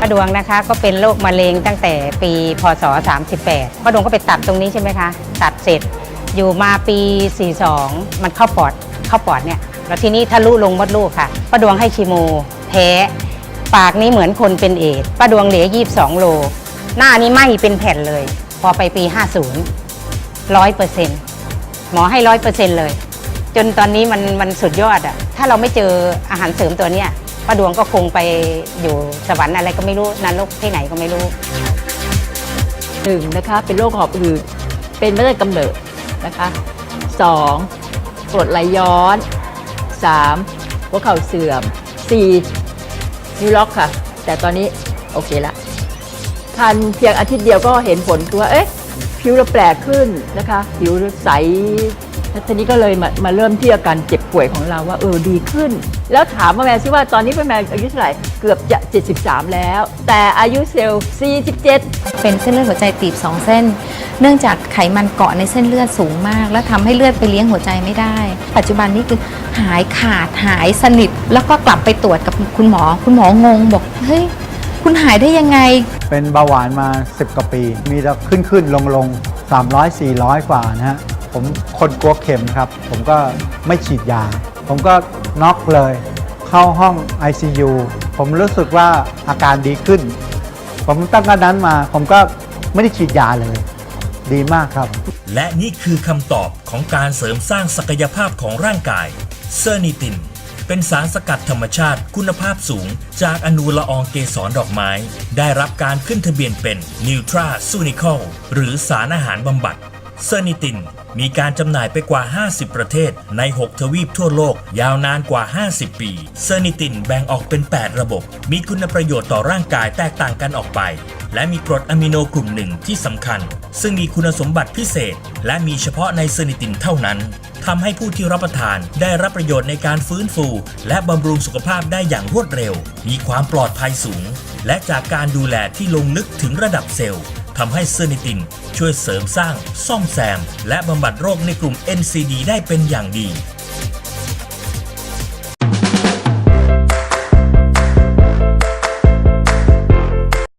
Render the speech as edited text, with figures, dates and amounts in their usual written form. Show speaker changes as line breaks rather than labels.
ป้าดวงนะคะก็เป็นโรคมะเร็งตั้งแต่ปีพศ38ป้าดวงก็ไปตัดตรงนี้ใช่ไหมคะตัดเสร็จอยู่มาปี42มันเข้าปอดเนี่ยแล้วทีนี้ทะลุลงมดลูกค่ะป้าดวงให้คีโมแพ้ปากนี้เหมือนคนเป็นเอดส์ป้าดวงเหลือ22 โลหน้านี้ไหม้เป็นแผ่นเลยพอไปปี50 100%หมอให้ 100% เลยจนตอนนี้มันสุดยอดอะถ้าเราไม่เจออาหารเสริมตัวเนี้ยป้าดวงก็คงไปอยู่สวรรค์อะไรก็ไม่รู้นรกที่ไหนก็ไม่รู้
1นะคะเป็นโรคหอบหืดเป็นมาตั้งแต่กำเนิดนะคะ2กรดไหลย้อน3หัวเข่าเสื่อม4นิ้วล็อกค่ะแต่ตอนนี้โอเคละทานเพียงอาทิตย์เดียวก็เห็นผลคือว่าผิวเราแปลกขึ้นนะคะผิวใสทีนี้ก็เลยมาเริ่มที่อาการเจ็บป่วยของเราว่าดีขึ้นแล้วถามว่าแม่ซิว่าตอนนี้แม่อายุเท่าไหร่เกือบจะ73แล้วแต่อายุเซลล์47
เป็นเส้นเลือดหัวใจตีบ2 เส้นเนื่องจากไขมันเกาะในเส้นเลือดสูงมากแล้วทำให้เลือดไปเลี้ยงหัวใจไม่ได้ปัจจุบันนี้คือหายขาดหายสนิทแล้วก็กลับไปตรวจกับคุณหมองงบอกเฮ้ยคุณหายได้ยังไง
เป็นเบาหวานมา10 กว่าปีมีแต่ขึ้นลง300 400 กว่านะฮะผมคนกลัวเข็มครับผมก็ไม่ฉีดยาผมก็น็อกเลยเข้าห้อง ICU ผมรู้สึกว่าอาการดีขึ้นผมตั้งแต่นั้นมาผมก็ไม่ได้ฉีดยาเลยดีมากครับ
และนี่คือคำตอบของการเสริมสร้างศักยภาพของร่างกายเซอร์นิตินเป็นสารสกัดธรรมชาติคุณภาพสูงจากอนูละอองเกสรดอกไม้ได้รับการขึ้นทะเบียนเป็น Nutraceutical หรือสารอาหารบำบัดเซอร์นิตินมีการจำหน่ายไปกว่า50ประเทศใน6ทวีปทั่วโลกยาวนานกว่า50ปีเซอร์นิตินแบ่งออกเป็น8ระบบมีคุณประโยชน์ต่อร่างกายแตกต่างกันออกไปและมีกรดอะมิโนกลุ่มหนึ่งที่สำคัญซึ่งมีคุณสมบัติพิเศษและมีเฉพาะในเซอร์นิตินเท่านั้นทำให้ผู้ที่รับประทานได้รับประโยชน์ในการฟื้นฟูและบำรุงสุขภาพได้อย่างรวดเร็วมีความปลอดภัยสูงและจากการดูแลที่ลงลึกถึงระดับเซลล์ทำให้เซอร์นิตินช่วยเสริมสร้างซ่อมแซมและบำบัดโรคในกลุ่ม NCD ได้เป็นอย่างดี